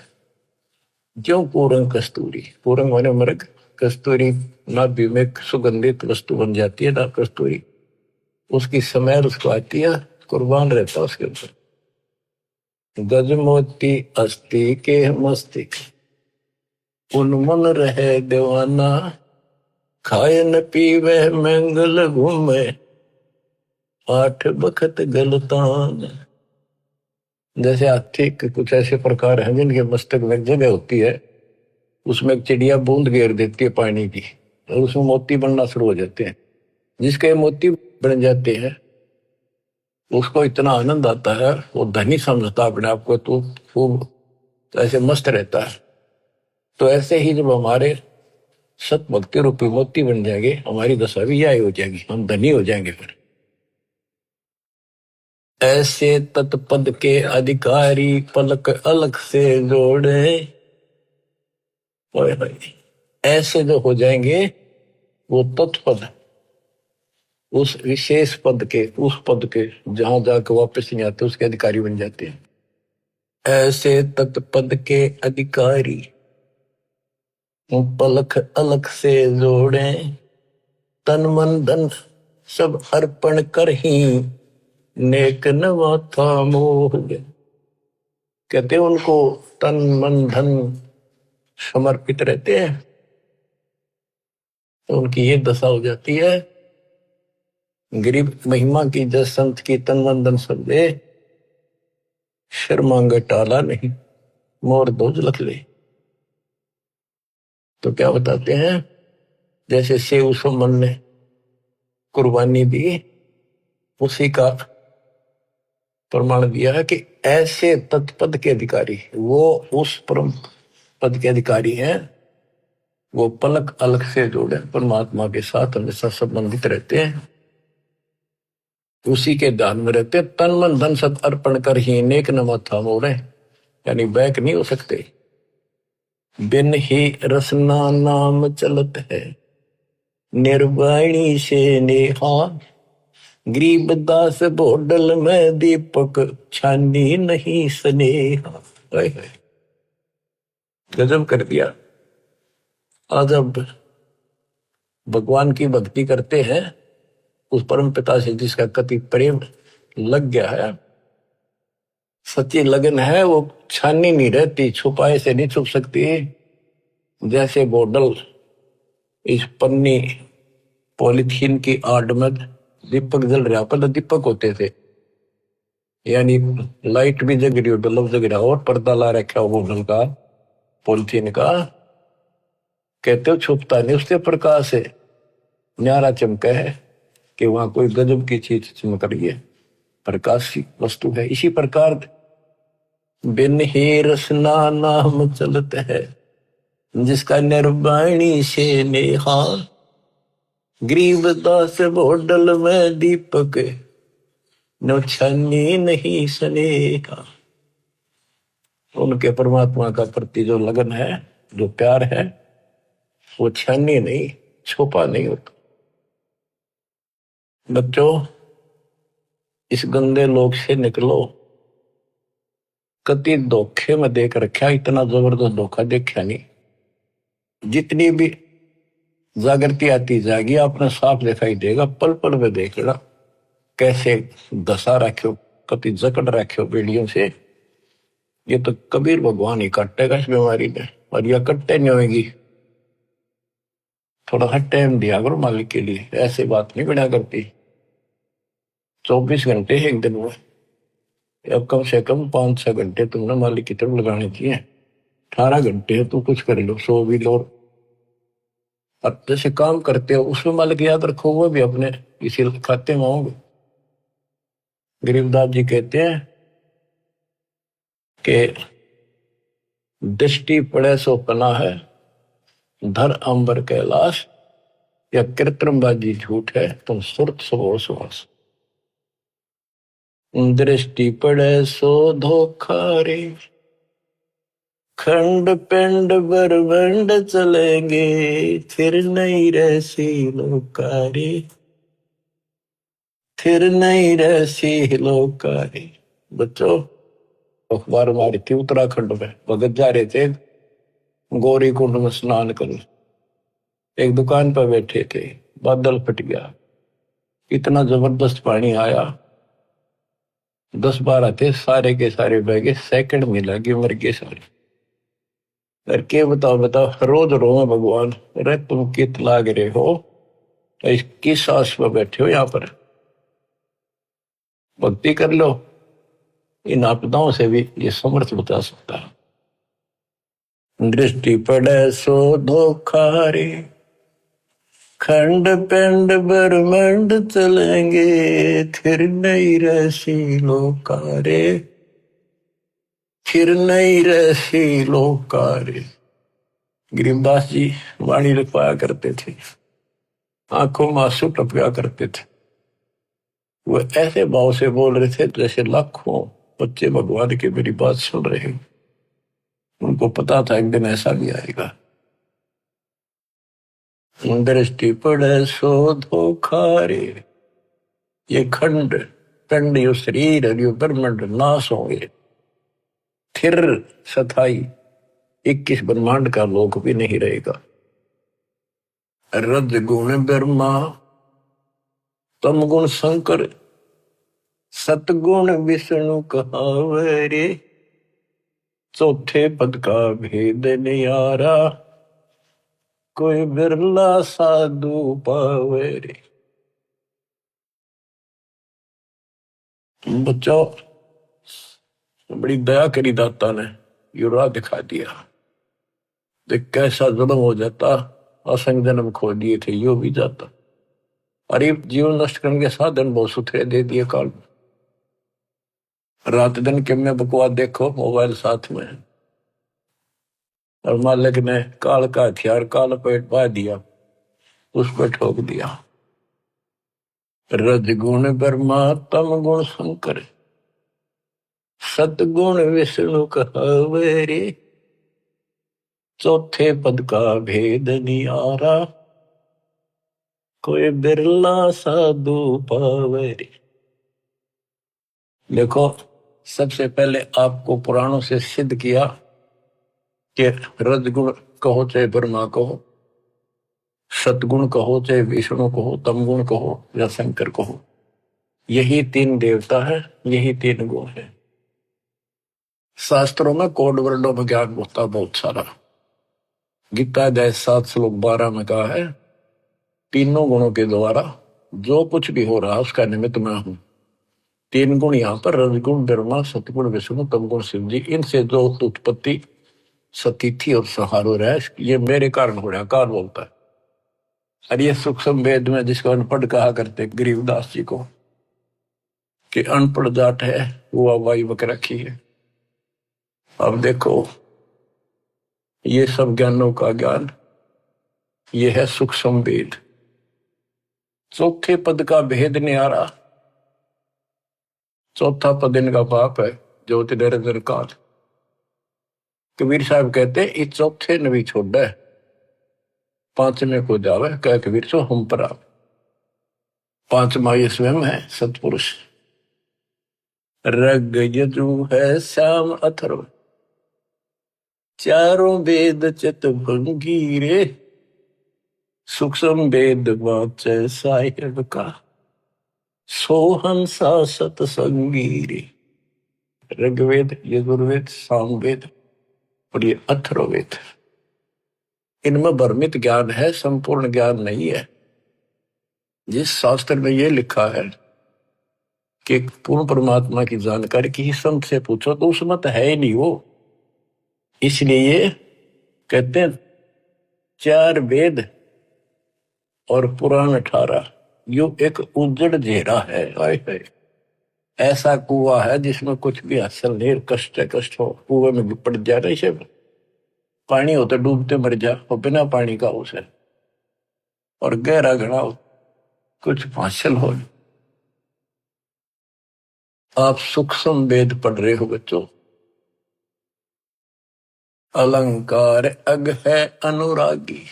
A: जो पूरंग कस्तूरी। पूरंग माने मृग, कस्तूरी नाभि में सुगंधित वस्तु बन जाती है ना, कस्तूरी उसकी स्मेल उसको आती है, कुर्बान रहता है उसके ऊपर। गजमोती अस्थि के मस्तिष्क, उन्मन रहे दीवाना, खाए न पीवे मंगल घूमे, 8 बखत गलतान। जैसे हाथी के कुछ ऐसे प्रकार हैं जिनके मस्तक में एक जगह होती है, उसमें एक चिड़िया बूंद घेर देती है पानी की, और उसमें मोती बनना शुरू हो जाते हैं। जिसके मोती बन जाते हैं उसको इतना आनंद आता है, वो धनी समझता अपने आप को, तो खूब ऐसे मस्त रहता है। तो ऐसे ही जब हमारे सत भक्ति रूपी मोती बन जाएंगे, हमारी दशा भी यही हो जाएगी, हम धनी हो जाएंगे। फिर ऐसे तत्पद के अधिकारी पलक अलग से जोड़े, ऐसे जो हो जाएंगे वो तत्पद, उस विशेष पद के, उस पद के जहां जाकर वापस नहीं आते, उसके अधिकारी बन जाते हैं। ऐसे तत्पद के अधिकारी पलक अलग से जोड़े, तन मन धन सब अर्पण कर ही, नेक नवा था मोह। कहते उनको तन मन धन समर्पित रहते हैं, तो उनकी ये दशा हो जाती है। गरीब महिमा की जस संत की तन मन धन सब दे, शर्मांग टाला नहीं, मोर दोज लख ले। तो क्या बताते हैं, जैसे सेव सुमन ने कुर्बानी दी, उसी का प्रमाण दिया है कि ऐसे तत्पद के अधिकारी, वो उस परम पद के अधिकारी हैं, वो पलक अलग से जोड़े परमात्मा के साथ हमेशा संबंधित रहते हैं, उसी के ध्यान में रहते। तन मन धन सब अर्पण कर ही नेक न माथा मोड़े, यानी बैक नहीं हो सकते। बिन ही रसना नाम चलत है, निर्वाणी से नेहा, गरीबदास बोडल में दीपक, छानी नहीं स्नेहा। गजब कर दिया। आज अब भगवान की भक्ति करते हैं, उस परम पिता से जिसका कति प्रेम लग गया है, सच्ची लगन है, वो छानी नहीं रहती, छुपाए से नहीं छुप सकती। जैसे बोतल इस पन्नी पॉलिथीन की आड़ में दीपक जल रहा, पहले दीपक होते थे, यानी लाइट भी जग रही हो, बल्ब जग रहा हो, और पर्दा ला रखा हो बोतल का, पॉलिथीन का, कहते हो छुपता नहीं उससे प्रकाश है। न्यारा चमका है कि वहां कोई गजब की चीज चमक रही है, प्रकाश की वस्तु है। इसी प्रकार बिन ही रसना नाम चलत है, जिसका निर्वाणी से नेहा, गरीबदास बोडल में दीपक नो छानी नहीं स्नेहा। उनके परमात्मा का प्रति जो लगन है, जो प्यार है, वो छानी नहीं, छुपा नहीं होता। बच्चों, इस गंदे लोक से निकलो। कति धोखे में देख रखा, इतना जबरदस्त धोखा देखा नहीं। जितनी भी जागृति आती जाएगी, आपने साफ दिखाई देगा, पल पल में देख लेना कैसे दशा रखो, कति जकड़ रखो बेड़ियों से। ये तो कबीर भगवान ही कटेगा इस बीमारी में, और यह कट्टे नहीं होगी। थोड़ा सा टाइम दिया करो मालिक के लिए, ऐसे बात नहीं बना करती। 24 घंटे एक दिन में, अब कम से कम 5-6 घंटे तुमने मालिक की तरफ लगाने चाहिए। 18 घंटे है, तो कुछ कर लो, सो भी लो। अब जैसे काम करते हो उसमें मालिक याद रखो, वो भी अपने इसी खाते में होंगे। गरीबदास जी कहते हैं कि दृष्टि पड़े सो पना है, धर अंबर कैलाश, या कृत्रिमबाजी झूठ है, तुम सुरत सो सुहास। दृष्टि पड़े सो धोखा रे, खंड पिंड बरबंड चलेंगे, फिर नहीं रहसी लोकारी, फिर नहीं रहसी लोकारी। बच्चों, अखबार मारी थी उत्तराखंड में, भगत जा रहे थे गौरी कुंड में स्नान कर, एक दुकान पर बैठे थे, बादल फट गया, इतना जबरदस्त पानी आया, 10-12 थे, सारे के सारे बह गए, सेकंड में लगे, मर गए सारे। करके बताओ बताओ, रोज रो भगवान, अरे तुम कित लाग रहे हो, किस आस पर बैठे हो यहाँ पर, भक्ति कर लो। इन आपदाओं से भी ये समर्थ बचा सकता है। दृष्टि पड़े सो धोखा रे, खंड पिंड ब्रह्मंड चलेंगे, फिर नहीं रहसी लोकारे, फिर नहीं रहसी लोकारे। गरीबदास जी वाणी लिखवाया करते थे, आंखों में आंसू टपका करते थे। वो ऐसे भाव से बोल रहे थे जैसे लाखों बच्चे भगवान की मेरी बात सुन रहे हैं। उनको पता था एक दिन ऐसा भी आएगा। दृष्टि पड़े सो धोखा रे, ये खंड पिंड, यो शरीर, यो ब्रह्मांड नाश होंगे, फिर सथाई 21 ब्रह्मांड का लोक भी नहीं रहेगा। रज गुण ब्रह्मा, तम गुण शंकर, सतगुण विष्णु कहावे रे, चौथे पद का भेद नियारा, कोई बिरला साधु पावे रे। बच्चों, बड़ी दया करी दाता ने, ये राह दिखा दिया। देख कैसा जुल्म हो जाता, असंग जन्म खो दिए थे, यो भी जाता। अरे जीवन नष्ट करने के साधन बहुत सुथरे दे दिए काल में। रात दिन के में बकवास देखो, मोबाइल साथ में, और मालिक ने काल का हथियार काल पेट पा दिया, उस पर ठोक दिया। रज गुण ब्रह्मा, तम गुण शंकर, सतगुण विष्णु कहावे रे, चौथे पद का भेद नियारा, कोई बिरला साधु पावे रे। देखो, सबसे पहले आपको पुराणों से सिद्ध किया कि रजगुण कहो चाहे ब्रह्मा कहो, सतगुण कहो चाहे विष्णु कहो, तमगुण कहो या शंकर कहो, यही 3 देवता है, यही 3 गुण है। शास्त्रों में कोड वर्डों में ज्ञान होता बहुत सारा। गीता अध्याय 7 श्लोक 12 में कहा है, तीनों गुणों के द्वारा जो कुछ भी हो रहा उसका निमित्त मैं हूं। 3 गुण यहाँ पर, रजगुण ब्रह्मा, सतगुण विष्णु, तमगुण शिव जी, इनसे जो उत्पत्ति सतिथि और सहारो रह, ये मेरे कारण हो रहा, कार बोलता है। और ये सूक्ष्म वेद में जिसको अनपढ़ कहा करते गरीबदास जी को कि अनपढ़ जाट है वो हवाई बक रखी है। अब देखो ये सब ज्ञानों का ज्ञान ये है सूक्ष्म वेद। चौथे पद का भेद न्यारा। चौथा पद इनका पाप है ज्योति निरंजन काल। कबीर साहब कहते इस चौथे ने भी छोड़ा है, पांचवें को जावे कह कबीर सो हम पर आप। पांचवा ये स्वयं है सतपुरुष। रग यजु है श्याम अथर्व, चारों वेद चित भंगीरे, सूक्ष्म वेद वाचे साहिब का, सोहंसा सतसंगीरे। ऋग्वेद, यजुर्वेद, सामवेद और ये अथर्ववेद, इनमें भ्रमित ज्ञान है, संपूर्ण ज्ञान नहीं है। जिस शास्त्र में ये लिखा है कि पूर्ण परमात्मा की जानकारी किसी संत से पूछो तो उसमें तो है ही नहीं वो। इसलिए कहते हैं 4 वेद और पुराण 18 यो एक उजड़ घेरा है। ऐसा कुआ है जिसमें कुछ भी हासिल नहीं, कष्ट हो। कुएं में पड़ जा रहे से पानी हो तो डूबते मर जा, और बिना पानी का उसे और गहरा घड़ा हो कुछ हासिल हो। आप सूक्ष्म वेद पढ़ रहे हो बच्चों। अलंकार अग है अनुरागी,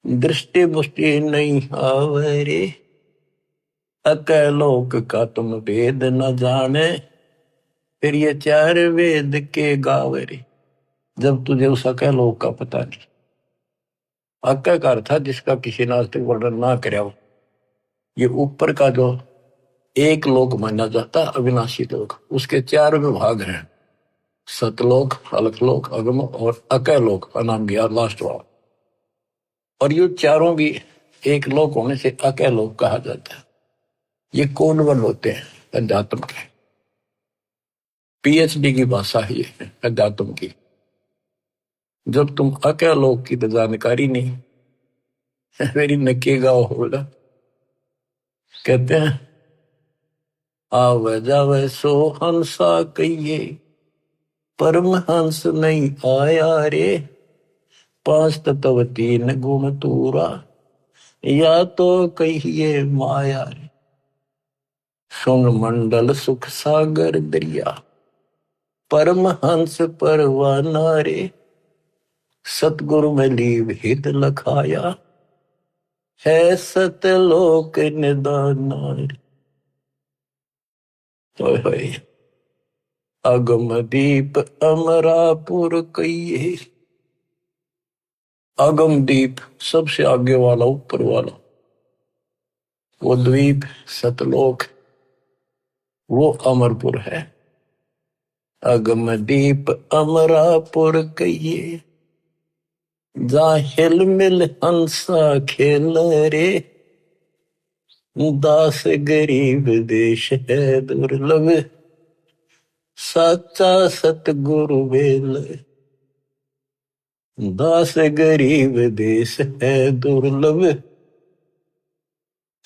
A: दृष्टि मुष्टि नहीं आवरे, अकलोक का तुम वेद न जाने, फिर ये 4 वेद के गावरे। जब तुझे उस अकलोक का पता नहीं। अक्का का अर्थ था जिसका किसी नास्तिक वर्णन ना करे हो। ये ऊपर का जो एक लोक माना जाता अविनाशी लोक, उसके 4 विभाग हैं, सतलोक, अलकलोक, अगम और अकलोक का नाम गया लास्ट वाला। और ये चारों भी एक लोक होने से अकलोक कहा जाता है। ये कोनवन होते हैं अध्यात्म के, पीएचडी की भाषा ही है अध्यात्म की। जब तुम अकलोक की तो जानकारी नहीं, मेरी नकेगा होगा। कहते हैं आवे जावे सो हंसा कहिए, परमहंस नहीं आया रे, 5 तत्व 3 गुण तूरा, या तो कहिए माया रे। सुन मंडल सुख सागर दरिया, परमहंस परवाना रे, सतगुरु में लीव हित लखाया, है सतलोक निदाना रे। अगम दीप अमरापुर कहिए। अगम दीप सबसे आगे वाला, ऊपर वाला, वो द्वीप सतलोक, वो अमरपुर है। अगम दीप अमरापुर कहिए, जा हिल मिल हंसा खेल रे, दास गरीब देश है दुर्लभ, साचा सतगुरु बेल। दास गरीब देश है दुर्लभ,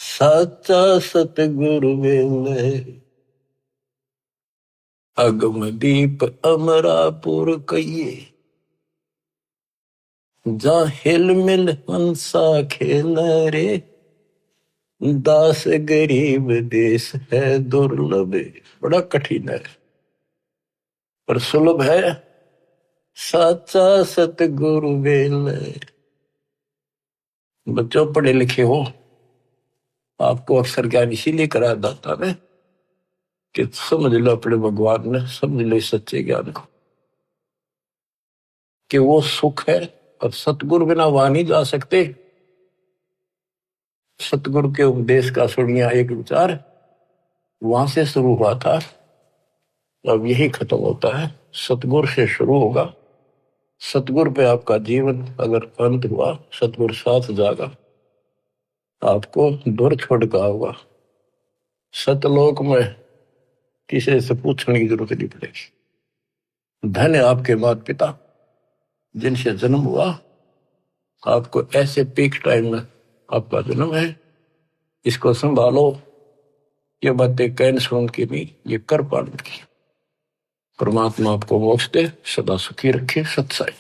A: साचा सतगुरु बेल। अगम दीप अमरापुर कहिए, जा हिल मिल हंसा खेल रे, दास गरीब देश है दुर्लभ। बड़ा कठिन है पर सुलभ है, साचा सतगुरु बेल। बच्चों पढ़े लिखे हो, आपको अक्सर ज्ञान इसीलिए कराया जाता है कि समझ लो अपने भगवान ने, समझ लो सच्चे ज्ञान को कि वो सुख है। और सतगुरु बिना वहां नहीं जा सकते। सतगुरु के उपदेश का सुनिया एक विचार वहां से शुरू हुआ था, अब यही खत्म होता है। सतगुरु से शुरू होगा, सतगुरु पे आपका जीवन अगर अंत हुआ, सतगुरु साथ जागा, आपको दूर छोड़ का होगा। सतलोक में किसी से पूछने की जरूरत नहीं पड़ेगी। धन्य आपके माता पिता जिनसे जन्म हुआ, आपको ऐसे पीक टाइम में आपका जन्म है, इसको संभालो। ये बातें कहन सुन की नहीं, ये कर पाने की। परमात्मा आपको मोक्ष दे, सदा सुखी रखे। सत्साई।